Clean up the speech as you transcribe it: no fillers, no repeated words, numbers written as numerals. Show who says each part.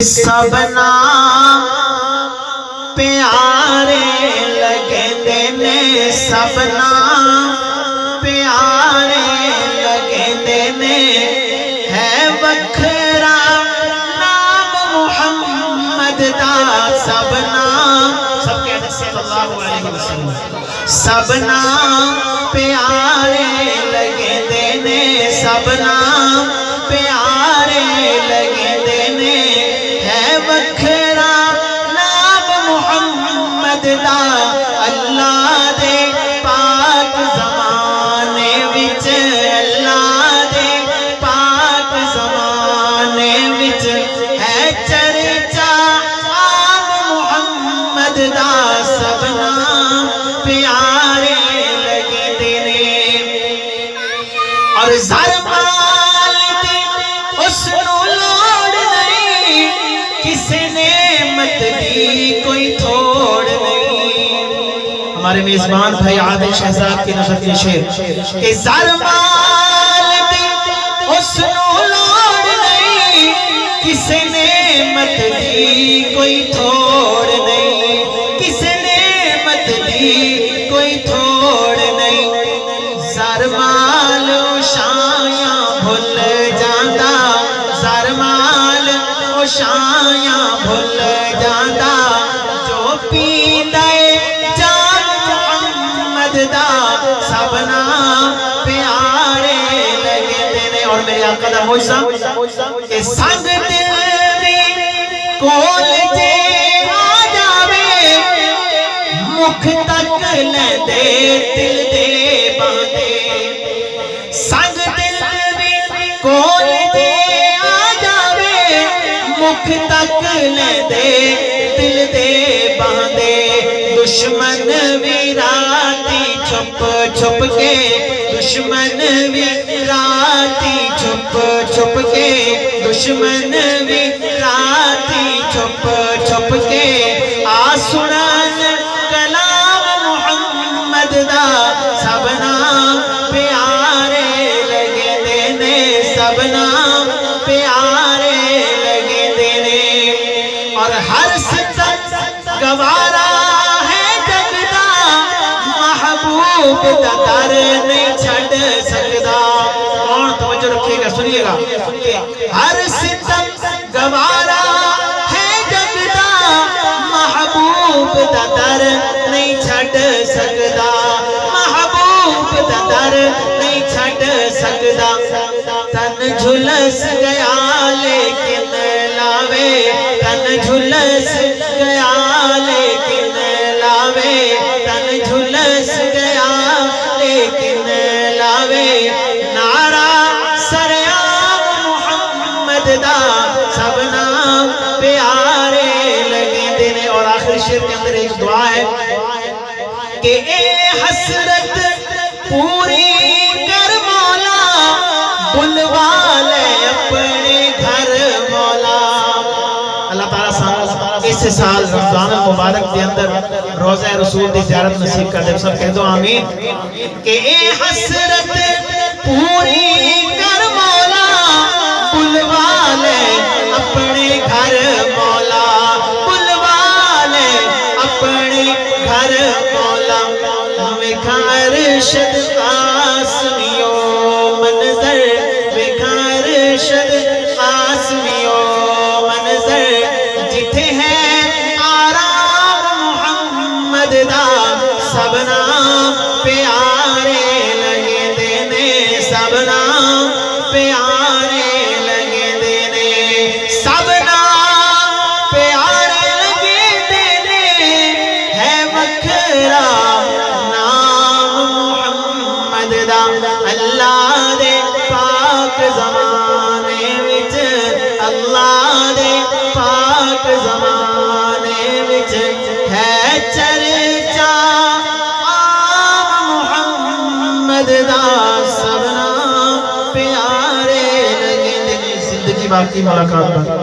Speaker 1: سبنا پیارے لگے نے سبنا پیارے لگے نے ہے وکھرا نام محمد دا سبنا سب کہتے ہیں صلی اللہ علیہ وسلم سبنا پیارے لگے نے سبنا پیارے لگے نے وکھرا نام محمد دا اللہ دے پاک زمانے وچ اللہ دے پاک زمانے وچ ہے چرچا عام محمد دا سبنا پیارے لگے نے اور زرمال دی اس نو لوڑ نہیں کسی نعمت دی کوئی تھوڑ نہیں ہمارے میزبان بھائی عادل شہزاد کی نظر کے شعر کہ زرمال دی اس نو لوڑ نہیں کسی نعمت دی کوئی تھوڑ نہیں کسی نعمت دی کوئی تھوڑ نہیں زرمال شایاں بھول جاندہ زرمال شایاں بھول جاندہ جو پیندے جام محمد دا سبنا پیارے لگے نے اور میرے آقا دا موجزہ کہ سنگ دل دی کول جے آ جاوے مکھ تک لیندے دل دے باندے سنگ دل دی کول جے مکھ تک لے دے دل دے باندے دشمن بھی راتی چھپ چھپ کے دشمن بھی راتی چھپ چھپ کے دشمن بھی راتی چھپ چھپ کے آسنان کلام محمد دا سبنا پیارے لگے دینے سبنا پیارے اور ہر ستم گوارا ہے جگدا محبوب دا در نہیں چھڑ سکدا کون توجہ رکھیے گا سنیے گا ہر ستم گوارا ہے جگدا محبوب دا در نہیں چھڑ سکدا محبوب دا در نہیں چھڑ سکدا تن جھلس گیا لیکن لاوے تن جھلس گیا لیکن لاوے تن جھلس گیا لیکن لاوے نعرہ سریام محمد دا سبنا پیارے لگے دینے اور آخری شعر کے اندر ایک دعا ہے کہ اے حسرت پوری کر مولا بلوا لے اپنے گھر مولا اللہ تعالیٰ اس سال رمضان المبارک کے اندر روزہ رسول دی زیارت نصیب کر دے سب کہہ دو آمین کہ اے حسرت پوری کر مولا بلوا لے اپنے گھر مولا بلوا لے اپنے گھر مولا وکھا ارشد قاسمیو منظر وکھا ارشد قاسمیو منظر جتھے ہے آرام محمد دا سبنا پیارے لگے دینے سبنا پیارے لگے دینے سبنا پیارے لگے دینے ہے وکھرا نام محمد دا اللہ دے پاک زمانے وچ اللہ دے پاک زمانے وچ ہے چرچا عام محمد دا سبنا پیارے لگے زندگی باقی ملاقات